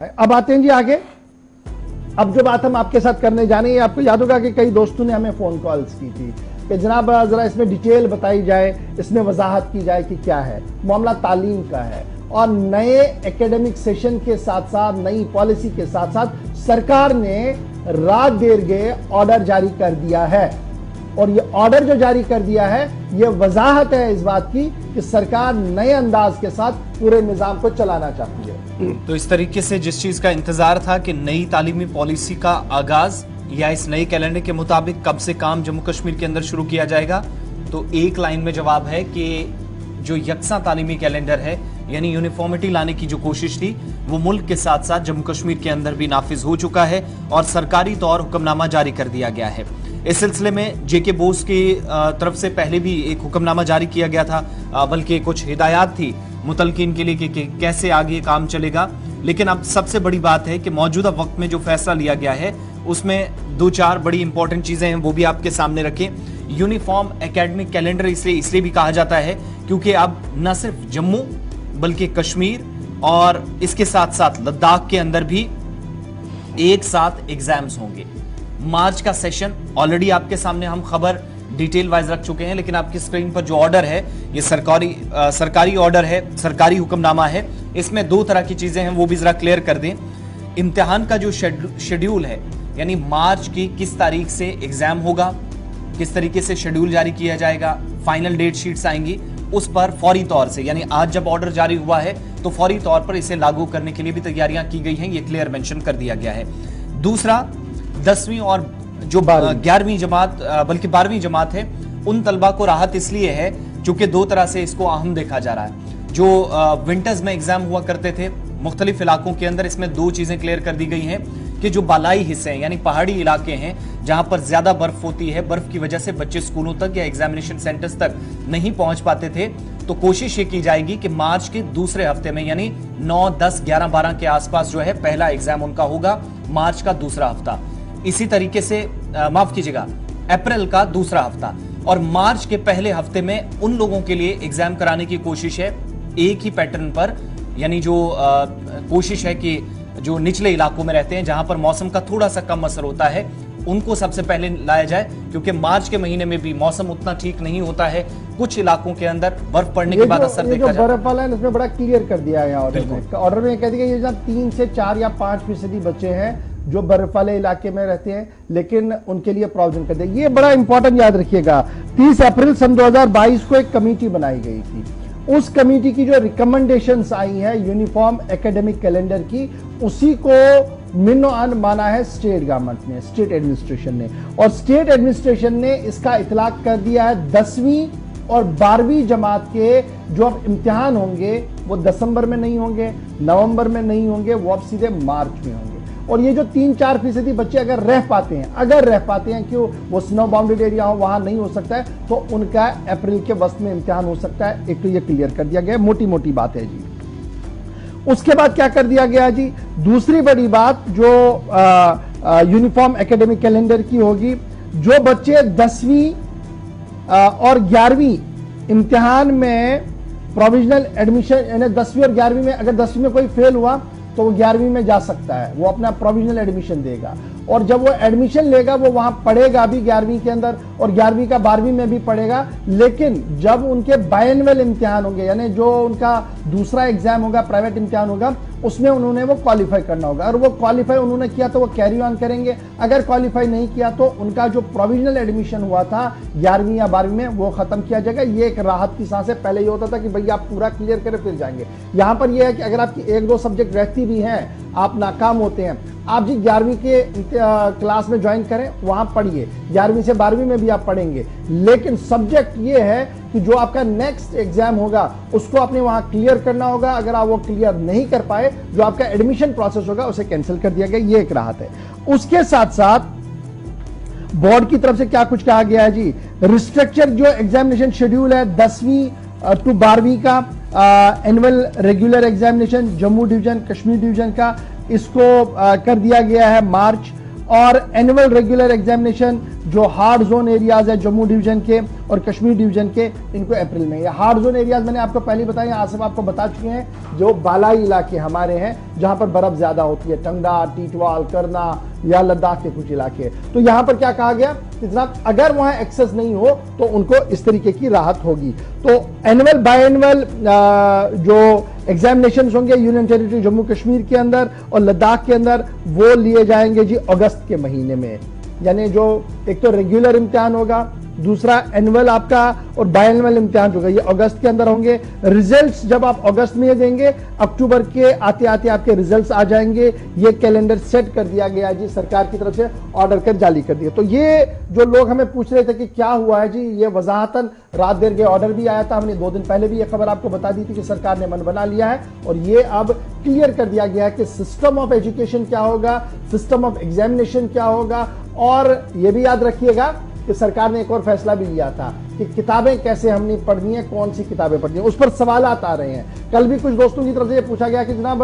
अब आते हैं जी आगे। अब जो बात हम आपके साथ करने जाने, आपको याद होगा कि कई दोस्तों ने हमें फोन कॉल्स की थी कि जनाब जरा इसमें डिटेल बताई जाए, इसमें वजाहत की जाए कि क्या है मामला। तालीम का है और नए एकेडमिक सेशन के साथ साथ नई पॉलिसी के साथ साथ सरकार ने रात देर गए ऑर्डर जारी कर दिया है। और ये ऑर्डर जो जारी कर दिया है ये वजाहत है इस बात की कि सरकार नए अंदाज के साथ पूरे निजाम को चलाना चाहती है। तो इस तरीके से जिस चीज का इंतजार था कि नई तालीमी पॉलिसी का आगाज या इस नए कैलेंडर के मुताबिक कब से काम जम्मू कश्मीर के अंदर शुरू किया जाएगा, तो एक लाइन में जवाब है कि जो यकसा तालीमी कैलेंडर है यानी यूनिफॉर्मिटी लाने की जो कोशिश थी वो मुल्क के साथ साथ जम्मू कश्मीर के अंदर भी नाफिज हो चुका है और सरकारी तौर हुक्मनामा जारी कर दिया गया है। इस सिलसिले में जेके बोस की तरफ से पहले भी एक हुक्मनामा जारी किया गया था, बल्कि कुछ हिदायत थी मुतलकिन के लिए कि कैसे आगे काम चलेगा। लेकिन अब सबसे बड़ी बात है कि मौजूदा वक्त में जो फैसला लिया गया है उसमें दो चार बड़ी इंपॉर्टेंट चीजें हैं, वो भी आपके सामने रखें। यूनिफॉर्म एकेडमिक कैलेंडर इसलिए भी कहा जाता है क्योंकि अब न सिर्फ जम्मू बल्कि कश्मीर और इसके साथ साथ लद्दाख के अंदर भी एक साथ एग्जाम्स होंगे। मार्च का सेशन ऑलरेडी आपके सामने हम खबर डिटेल वाइज रख चुके हैं, लेकिन आपकी स्क्रीन पर जो ऑर्डर है ये सरकारी ऑर्डर है, सरकारी हुक्मनामा है। इसमें दो तरह की चीजें हैं, वो भी जरा क्लियर कर दें। इम्तिहान का जो शेड्यूल है यानी मार्च की किस तारीख से एग्जाम होगा, किस तरीके से शेड्यूल जारी किया जाएगा, फाइनल डेट शीट्स आएंगी, उस पर फौरी तौर से यानी आज जब ऑर्डर जारी हुआ है तो फौरी तौर पर इसे लागू करने के लिए भी तैयारियां की गई हैं, ये क्लियर मेंशन कर दिया गया है। दूसरा 10वीं और जो 11वीं जमात बल्कि 12वीं जमात है उन तलबा को राहत इसलिए है क्योंकि दो तरह से इसको अहम देखा जा रहा है। जो विंटर्स में एग्जाम हुआ करते थे मुख्तलिफ इलाकों के अंदर, इसमें दो चीजें क्लियर कर दी गई हैं कि जो बालाई हिस्से हैं यानी पहाड़ी इलाके हैं जहां पर ज्यादा बर्फ होती है, बर्फ की वजह से बच्चे स्कूलों तक या एग्जामिनेशन सेंटर्स तक नहीं पहुंच पाते थे, तो कोशिश ये की जाएगी कि मार्च के दूसरे हफ्ते में यानी 9, 10, 11, 12 के आसपास जो है पहला एग्जाम उनका होगा, मार्च का दूसरा हफ्ता। इसी तरीके से माफ कीजिएगा अप्रैल का दूसरा हफ्ता और मार्च के पहले हफ्ते में उन लोगों के लिए एग्जाम कराने की कोशिश है एक ही पैटर्न पर, यानी जो कोशिश है कि जो निचले इलाकों में रहते हैं जहां पर मौसम का थोड़ा सा कम असर होता है उनको सबसे पहले लाया जाए, क्योंकि मार्च के महीने में भी मौसम उतना ठीक नहीं होता है, कुछ इलाकों के अंदर बर्फ पड़ने के बाद असर देखा जाता है। बर्फ वाला है उसमें बड़ा क्लियर कर दिया है ऑर्डर में कह दिया ये जब 3 से 4 या 5% बच्चे हैं जो बर्फ वाले इलाके में रहते हैं, लेकिन उनके लिए प्रोविजन कर दिया। ये बड़ा इंपॉर्टेंट याद रखिएगा। 30 अप्रैल सन 2022 को एक कमेटी बनाई गई थी, उस कमेटी की जो रिकमेंडेशंस आई हैं यूनिफॉर्म एकेडमिक कैलेंडर की, उसी को मिनो अन माना है स्टेट गवर्नमेंट ने, स्टेट एडमिनिस्ट्रेशन ने, और स्टेट एडमिनिस्ट्रेशन ने इसका इतलाक कर दिया है 10वीं और 12वीं जमात के जो अब इम्तिहान होंगे वो दिसंबर में नहीं होंगे, नवंबर में नहीं होंगे, वो अब सीधे मार्च में होंगे। और ये जो 3-4% बच्चे अगर रह पाते हैं क्यों वो स्नो बाउंडेड एरिया हो वहां नहीं हो सकता है, तो उनका अप्रैल के वस्त में इम्तिहान हो सकता है। एक तो ये क्लियर कर दिया गया, मोटी मोटी बात है जी। उसके बाद क्या कर दिया गया जी, दूसरी बड़ी बात जो यूनिफॉर्म एकेडमिक कैलेंडर की होगी, जो बच्चे 10वीं और 11वीं इम्तिहान में प्रोविजनल एडमिशन यानी 10वीं और 11वीं में, अगर 10वीं में कोई फेल हुआ तो वो 11वीं में जा सकता है, वो अपना प्रोविजनल एडमिशन देगा, और जब वो एडमिशन लेगा वो वहां पढ़ेगा भी 11वीं के अंदर और 11वीं का 12वीं में भी पढ़ेगा। लेकिन जब उनके बायएनुअल इम्तिहान होंगे यानी जो उनका दूसरा एग्जाम होगा, प्राइवेट इम्तिहान होगा, उसमें उन्होंने वो क्वालिफाई करना होगा। अगर वो क्वालिफाई उन्होंने किया तो वो कैरी ऑन करेंगे, अगर क्वालिफाई नहीं किया तो उनका जो प्रोविजनल एडमिशन हुआ था 11वीं या 12वीं में वो खत्म किया जाएगा। ये एक राहत की सांस है। पहले ये होता था कि भैया आप पूरा क्लियर करें फिर जाएंगे, यहां पर यह है कि अगर आपकी 1-2 सब्जेक्ट रहती भी हैं, आप नाकाम होते हैं, आप जी 11वीं के क्लास में ज्वाइन करें, वहां पढ़िए, 11वीं से 12वीं में भी आप पढ़ेंगे, लेकिन सब्जेक्ट ये है कि जो आपका नेक्स्ट एग्जाम होगा उसको आपने वहां क्लियर करना होगा। अगर आप वो क्लियर नहीं कर पाए, जो आपका एडमिशन प्रोसेस होगा उसे कैंसिल कर दिया गया। ये एक राहत है। उसके साथ साथ बोर्ड की तरफ से क्या कुछ कहा गया है जी, रिस्ट्रक्चर जो एग्जामिनेशन शेड्यूल है 10वीं टू 12वीं का annual regular examination Jammu division, Kashmir division का, इसको कर दिया गया है मार्च, और एनुअल रेगुलर एग्जामिनेशन जो हार्ड जोन एरियाज है जम्मू डिवीजन के और कश्मीर डिवीजन के, इनको अप्रैल में। ये हार्ड जोन एरियाज मैंने आपको पहले बताया, आसिफ आपको बता चुके हैं, जो बालाई इलाके हमारे हैं जहां पर बर्फ ज्यादा होती है, टंगडा, टीटवाल, करना या लद्दाख के कुछ इलाके। तो यहां पर क्या कहा गया कि जनाब अगर वहां एक्सेस नहीं हो तो उनको इस तरीके की राहत होगी। तो एनुअल बाय एनुअल जो एग्जामिनेशन होंगे यूनियन टेरिटरी जम्मू कश्मीर के अंदर और लद्दाख के अंदर, वो लिए जाएंगे जी अगस्त के महीने में। यानी जो एक तो रेगुलर इम्तिहान होगा, दूसरा एनुअल आपका और बायएनुअल इम्तिहान होगा, ये अगस्त के अंदर होंगे। रिजल्ट्स जब आप अगस्त में देंगे, अक्टूबर के आते आते आपके रिजल्ट्स आ जाएंगे। ये कैलेंडर सेट कर दिया गया जी, सरकार की तरफ से ऑर्डर कर जारी कर दिया। तो ये जो लोग हमें पूछ रहे थे कि क्या हुआ है जी, ये वजाहतन रात देर के ऑर्डर भी आया था, हमने 2 दिन पहले भी ये खबर आपको बता दी थी कि सरकार ने मन बना लिया है और ये अब क्लियर कर दिया गया है कि सिस्टम ऑफ एजुकेशन क्या होगा, सिस्टम ऑफ एग्जामिनेशन क्या होगा। और ये भी याद रखिएगा कि सरकार ने एक और फैसला भी लिया था कि किताबें कैसे हमने पढ़नी है, कौन सी किताबें पढ़नी है, उस पर सवालात आ रहे हैं। कल भी कुछ दोस्तों की तरफ से ये पूछा गया कि जनाब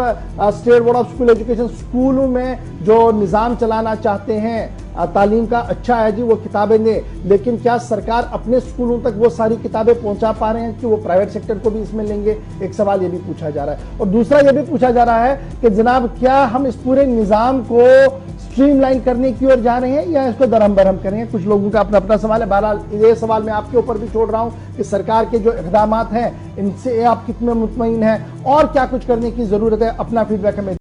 state board of school education स्कूलों में जो निज़ाम चलाना चाहते हैं, तालीम का अच्छा है जी, वो किताबें दें, लेकिन क्या सरकार अपने स्कूलों तक वो सारी किताबें पहुंचा पा रहे हैं कि वो प्राइवेट सेक्टर को भी इसमें लेंगे? एक सवाल ये भी पूछा जा रहा है। और दूसरा ये भी पूछा जा रहा है कि जनाब क्या हम इस पूरे निज़ाम को स्ट्रीमलाइन करने की ओर जा रहे हैं या इसको दरहम बरहम करेंगे? कुछ लोगों का अपना अपना सवाल है। बहरहाल ये सवाल मैं आपके ऊपर भी छोड़ रहा हूं कि सरकार के जो इक़दामात हैं इनसे आप कितने मुतमईन हैं और क्या कुछ करने की जरूरत है। अपना फीडबैक हमें